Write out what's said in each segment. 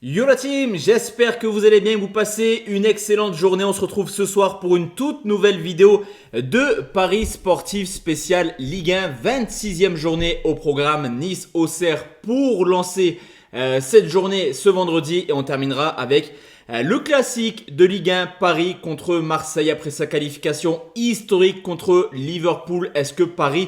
Yo la team, j'espère que vous allez bien, que vous passez une excellente journée. On se retrouve ce soir pour une toute nouvelle vidéo de Paris Sportif spécial Ligue 1, 26e journée au programme Nice-Auxerre pour lancer cette journée ce vendredi et on terminera avec le classique de Ligue 1, Paris contre Marseille après sa qualification historique contre Liverpool. Est-ce que Paris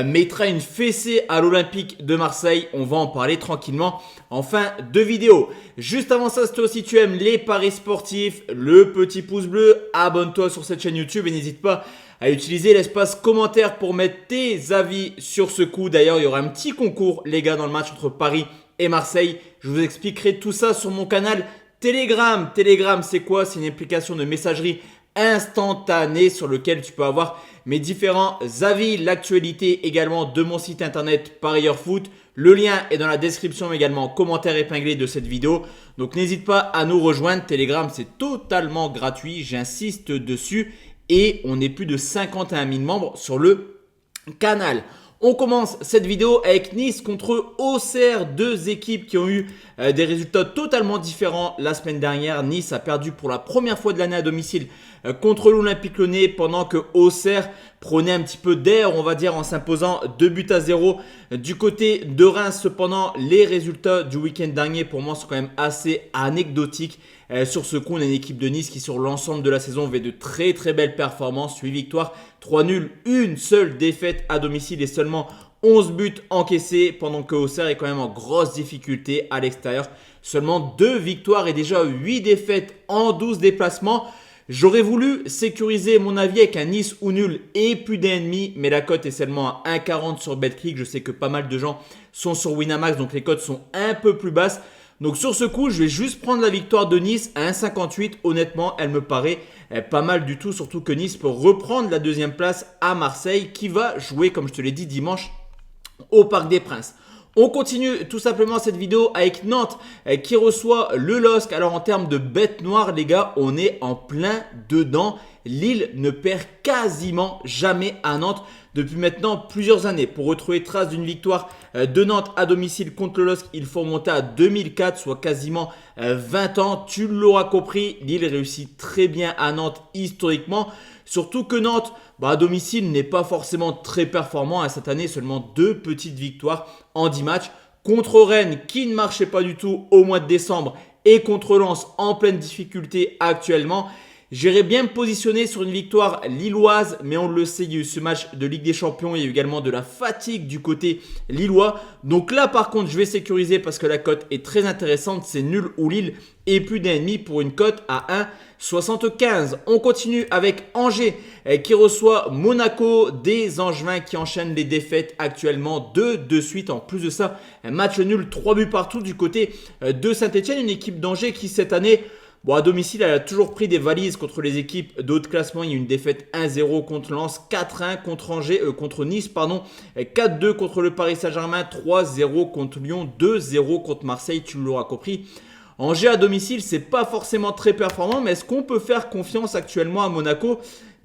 mettra une fessée à l'Olympique de Marseille? On va en parler tranquillement en fin de vidéo. Juste avant ça, si toi aussi tu aimes les paris sportifs, le petit pouce bleu, abonne-toi sur cette chaîne YouTube et n'hésite pas à utiliser l'espace commentaire pour mettre tes avis sur ce coup. D'ailleurs, il y aura un petit concours, les gars, dans le match entre Paris et Marseille. Je vous expliquerai tout ça sur mon canal Telegram. Telegram, c'est quoi? C'est une application de messagerie instantanée sur lequel tu peux avoir mes différents avis, l'actualité également de mon site internet Parieur Foot. Le lien est dans la description, mais également en commentaire épinglé de cette vidéo. Donc n'hésite pas à nous rejoindre. Telegram, c'est totalement gratuit, j'insiste dessus. Et on est plus de 51 000 membres sur le canal. On commence cette vidéo avec Nice contre Auxerre, deux équipes qui ont eu des résultats totalement différents la semaine dernière. Nice a perdu pour la première fois de l'année à domicile contre l'Olympique Lyonnais pendant que Auxerre prenait un petit peu d'air, on va dire, en s'imposant 2-0. Du côté de Reims, cependant, les résultats du week-end dernier pour moi sont quand même assez anecdotiques. Sur ce coup, on a une équipe de Nice qui sur l'ensemble de la saison fait de très très belles performances. 8 victoires, 3 nuls, une seule défaite à domicile et seulement 11 buts encaissés pendant que Auxerre est quand même en grosse difficulté à l'extérieur. Seulement 2 victoires et déjà 8 défaites en 12 déplacements. J'aurais voulu sécuriser mon avis avec un Nice ou nul et plus d'ennemis, mais la cote est seulement à 1,40 sur Betclic. Je sais que pas mal de gens sont sur Winamax, donc les cotes sont un peu plus basses. Donc sur ce coup, je vais juste prendre la victoire de Nice à 1,58. Honnêtement, elle me paraît pas mal du tout, surtout que Nice peut reprendre la deuxième place à Marseille qui va jouer, comme je te l'ai dit, dimanche au Parc des Princes. On continue tout simplement cette vidéo avec Nantes qui reçoit le LOSC. Alors en termes de bête noire, les gars, on est en plein dedans. Lille ne perd quasiment jamais à Nantes depuis maintenant plusieurs années. Pour retrouver trace d'une victoire de Nantes à domicile contre le LOSC, il faut remonter à 2004, soit quasiment 20 ans. Tu l'auras compris, Lille réussit très bien à Nantes historiquement. Surtout que Nantes, à domicile, n'est pas forcément très performant. Cette année, seulement 2 petites victoires en 10 matchs. Contre Rennes, qui ne marchait pas du tout au mois de décembre, et contre Lens, en pleine difficulté actuellement. J'irais bien me positionner sur une victoire lilloise, mais on le sait, il y a eu ce match de Ligue des Champions, il y a eu également de la fatigue du côté lillois. Donc là, par contre, je vais sécuriser parce que la cote est très intéressante, c'est nul ou Lille et plus d'ennemis pour une cote à 1,75. On continue avec Angers qui reçoit Monaco, des Angevins qui enchaînent les défaites actuellement 2 de suite. En plus de ça, un match nul, 3 buts partout du côté de Saint-Etienne, une équipe d'Angers qui cette année... à domicile, elle a toujours pris des valises contre les équipes de haut classement. Il y a eu une défaite 1-0 contre Lens, 4-1 contre Nice, 4-2 contre le Paris Saint-Germain, 3-0 contre Lyon, 2-0 contre Marseille, tu l'auras compris. Angers à domicile, c'est pas forcément très performant, mais est-ce qu'on peut faire confiance actuellement à Monaco?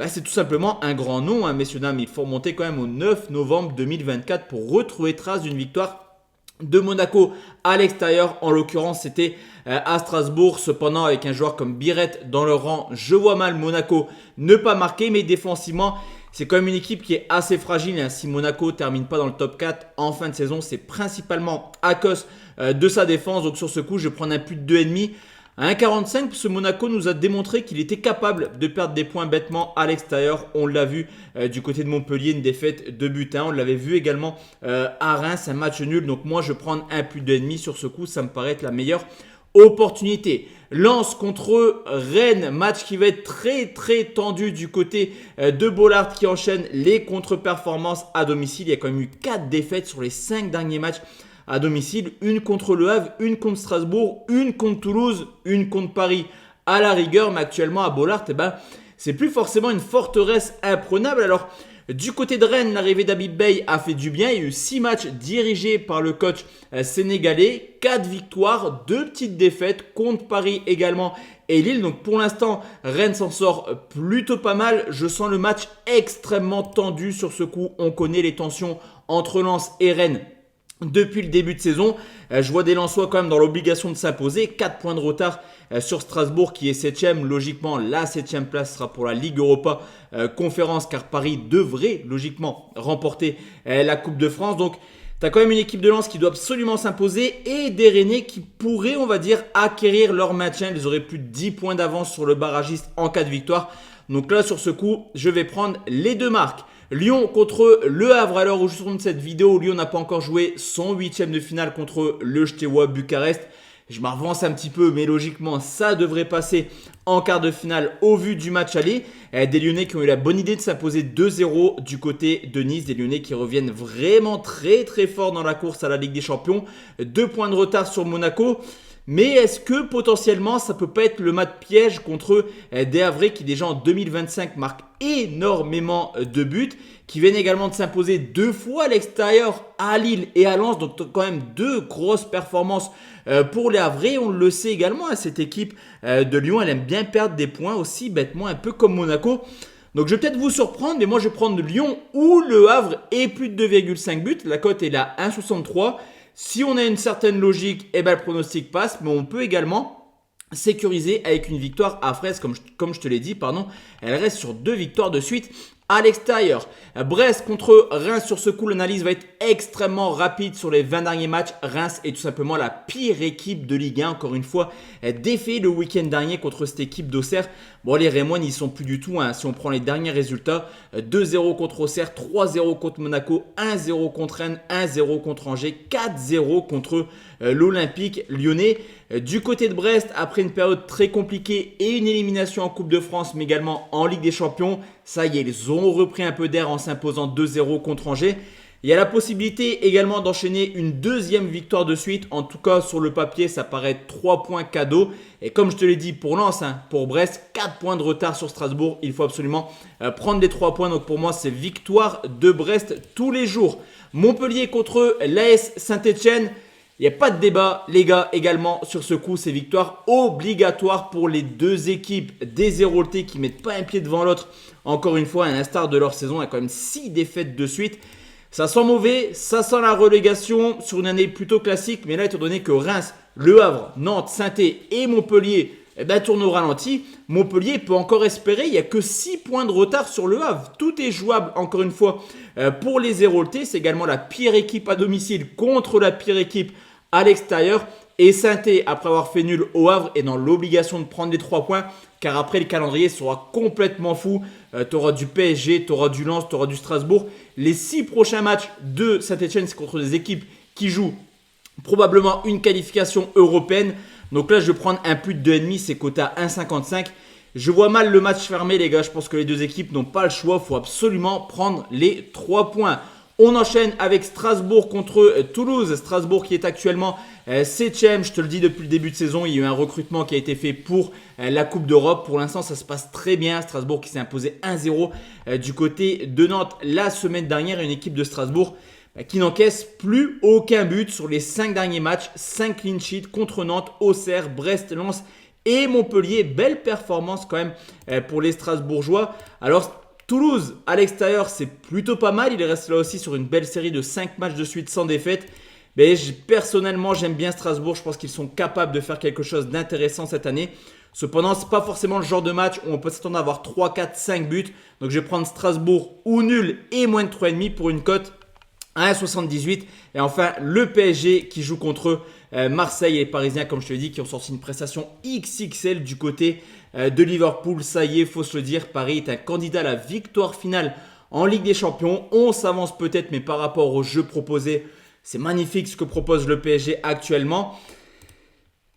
C'est tout simplement un grand nom, messieurs, dames. Il faut remonter quand même au 9 novembre 2024 pour retrouver trace d'une victoire de Monaco à l'extérieur. En l'occurrence, c'était à Strasbourg. Cependant, avec un joueur comme Biret dans le rang, je vois mal Monaco ne pas marquer. Mais défensivement, c'est quand même une équipe qui est assez fragile. Si Monaco ne termine pas dans le top 4 en fin de saison, c'est principalement à cause de sa défense. Donc sur ce coup, je vais prendre un plus de 2,5. À 1,45, ce Monaco nous a démontré qu'il était capable de perdre des points bêtement à l'extérieur. On l'a vu du côté de Montpellier, une défaite de but 1. On l'avait vu également à Reims, un match nul. Donc moi, je vais prendre un plus de 2,5 sur ce coup. Ça me paraît être la meilleure opportunité. Lens contre Rennes, match qui va être très très tendu du côté de Bollard qui enchaîne les contre-performances à domicile. Il y a quand même eu 4 défaites sur les 5 derniers matchs à domicile, une contre Le Havre, une contre Strasbourg, une contre Toulouse, une contre Paris à la rigueur, mais actuellement à Bollard, c'est plus forcément une forteresse imprenable. Alors du côté de Rennes, l'arrivée d'Habib Beye a fait du bien. Il y a eu 6 matchs dirigés par le coach sénégalais, 4 victoires, 2 petites défaites contre Paris également et Lille. Donc pour l'instant, Rennes s'en sort plutôt pas mal. Je sens le match extrêmement tendu sur ce coup. On connaît les tensions entre Lens et Rennes depuis le début de saison. Je vois des Lensois quand même dans l'obligation de s'imposer. 4 points de retard sur Strasbourg qui est 7ème. Logiquement, la 7ème place sera pour la Ligue Europa Conférence car Paris devrait logiquement remporter la Coupe de France. Donc, tu as quand même une équipe de Lens qui doit absolument s'imposer et des Rennais qui pourraient, on va dire, acquérir leur maintien. Ils auraient plus de 10 points d'avance sur le barragiste en cas de victoire. Donc là, sur ce coup, je vais prendre les deux marques. Lyon contre Le Havre. À l'heure où je tourne cette vidéo, Lyon n'a pas encore joué son 8ème de finale contre le Steaua Bucarest. Je m'avance un petit peu, mais logiquement, ça devrait passer en quart de finale au vu du match aller. Des Lyonnais qui ont eu la bonne idée de s'imposer 2-0 du côté de Nice. Des Lyonnais qui reviennent vraiment très très fort dans la course à la Ligue des Champions. 2 points de retard sur Monaco. Mais est-ce que potentiellement ça peut pas être le match piège contre des Havrais qui déjà en 2025 marquent énormément de buts, qui viennent également de s'imposer 2 fois à l'extérieur à Lille et à Lens, donc quand même 2 grosses performances pour les Havrais. On le sait également, cette équipe de Lyon, elle aime bien perdre des points aussi bêtement, un peu comme Monaco. Donc je vais peut-être vous surprendre, mais moi je vais prendre Lyon ou Le Havre et plus de 2,5 buts. La cote est là 1,63. Si on a une certaine logique, eh ben, le pronostic passe, mais on peut également sécuriser avec une victoire à Fraise, comme je te l'ai dit, pardon. Elle reste sur 2 victoires de suite à l'extérieur. Brest contre Reims, sur ce coup, l'analyse va être extrêmement rapide sur les 20 derniers matchs. Reims est tout simplement la pire équipe de Ligue 1. Encore une fois, défait le week-end dernier contre cette équipe d'Auxerre. Bon, les Rémois n'y sont plus du tout. Si on prend les derniers résultats, 2-0 contre Auxerre, 3-0 contre Monaco, 1-0 contre Rennes, 1-0 contre Angers, 4-0 contre l'Olympique lyonnais. Du côté de Brest, après une période très compliquée et une élimination en Coupe de France, mais également en Ligue des Champions, ça y est, ils ont repris un peu d'air en s'imposant 2-0 contre Angers. Il y a la possibilité également d'enchaîner une deuxième victoire de suite. En tout cas, sur le papier, ça paraît 3 points cadeaux. Et comme je te l'ai dit pour Lens, pour Brest, 4 points de retard sur Strasbourg. Il faut absolument prendre les 3 points. Donc pour moi, c'est victoire de Brest tous les jours. Montpellier contre l'AS Saint-Etienne. Il n'y a pas de débat, les gars, également sur ce coup. C'est victoire obligatoire pour les deux équipes des Héroltais qui ne mettent pas un pied devant l'autre. Encore une fois, à l'instar de leur saison, il y a quand même 6 défaites de suite. Ça sent mauvais, ça sent la relégation sur une année plutôt classique. Mais là, étant donné que Reims, Le Havre, Nantes, Saint-Étienne et Montpellier tournent au ralenti, Montpellier peut encore espérer. Il n'y a que 6 points de retard sur Le Havre. Tout est jouable, encore une fois, pour les Héroltais. C'est également la pire équipe à domicile contre la pire équipe à l'extérieur. Et Saint-Étienne, après avoir fait nul au Havre, est dans l'obligation de prendre les 3 points. Car après, le calendrier sera complètement fou. Tu auras du PSG, tu auras du Lens, tu auras du Strasbourg. Les 6 prochains matchs de Saint-Etienne, c'est contre des équipes qui jouent probablement une qualification européenne. Donc là, je vais prendre un plus de 2,5, c'est coté à 1,55. Je vois mal le match fermé, les gars. Je pense que les deux équipes n'ont pas le choix. Il faut absolument prendre les 3 points. On enchaîne avec Strasbourg contre Toulouse. Strasbourg qui est actuellement 7ème. Je te le dis depuis le début de saison, il y a eu un recrutement qui a été fait pour la Coupe d'Europe. Pour l'instant, ça se passe très bien. Strasbourg qui s'est imposé 1-0 du côté de Nantes la semaine dernière. Une équipe de Strasbourg qui n'encaisse plus aucun but sur les 5 derniers matchs. 5 clean sheets contre Nantes, Auxerre, Brest, Lens et Montpellier. Belle performance quand même pour les Strasbourgeois. Alors, Toulouse à l'extérieur, c'est plutôt pas mal. Il est resté là aussi sur une belle série de 5 matchs de suite sans défaite. Mais personnellement, j'aime bien Strasbourg. Je pense qu'ils sont capables de faire quelque chose d'intéressant cette année. Cependant, ce n'est pas forcément le genre de match où on peut s'attendre à avoir 3, 4, 5 buts. Donc, je vais prendre Strasbourg ou nul et moins de 3,5 pour une cote à 1,78. Et enfin, le PSG qui joue contre Marseille et les Parisiens, comme je te l'ai dit, qui ont sorti une prestation XXL du côté de Liverpool. Ça y est, il faut se le dire, Paris est un candidat à la victoire finale en Ligue des Champions. On s'avance peut-être, mais par rapport au jeu proposé, c'est magnifique ce que propose le PSG actuellement.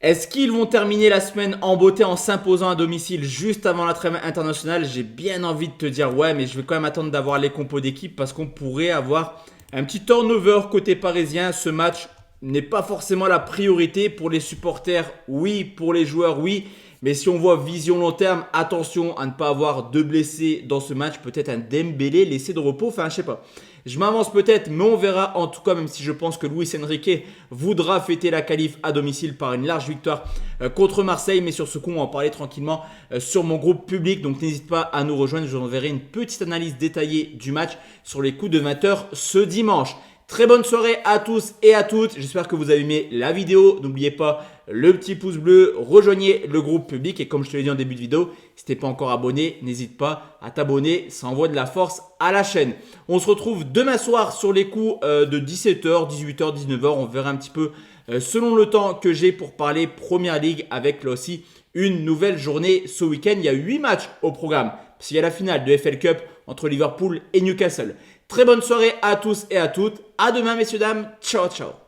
Est-ce qu'ils vont terminer la semaine en beauté en s'imposant à domicile juste avant la trêve internationale? J'ai bien envie de te dire ouais, mais je vais quand même attendre d'avoir les compos d'équipe parce qu'on pourrait avoir un petit turnover côté parisien. Ce match n'est pas forcément la priorité pour les supporters, oui, pour les joueurs, oui. Mais si on voit vision long terme, attention à ne pas avoir de blessés dans ce match. Peut-être un Dembélé laissé de repos, enfin je sais pas. Je m'avance peut-être, mais on verra. En tout cas, même si je pense que Luis Enrique voudra fêter la qualif à domicile par une large victoire contre Marseille. Mais sur ce coup, on va en parler tranquillement sur mon groupe public. Donc n'hésite pas à nous rejoindre. Je vous enverrai une petite analyse détaillée du match sur les coups de 20h ce dimanche. Très bonne soirée à tous et à toutes. J'espère que vous avez aimé la vidéo. N'oubliez pas le petit pouce bleu, rejoignez le groupe public et comme je te l'ai dit en début de vidéo, si tu n'es pas encore abonné, n'hésite pas à t'abonner, ça envoie de la force à la chaîne. On se retrouve demain soir sur les coups de 17h, 18h, 19h, on verra un petit peu selon le temps que j'ai pour parler Première Ligue avec là aussi une nouvelle journée ce week-end. Il y a 8 matchs au programme, parce qu'il y a la finale de FL Cup entre Liverpool et Newcastle. Très bonne soirée à tous et à toutes. À demain messieurs dames. Ciao ciao.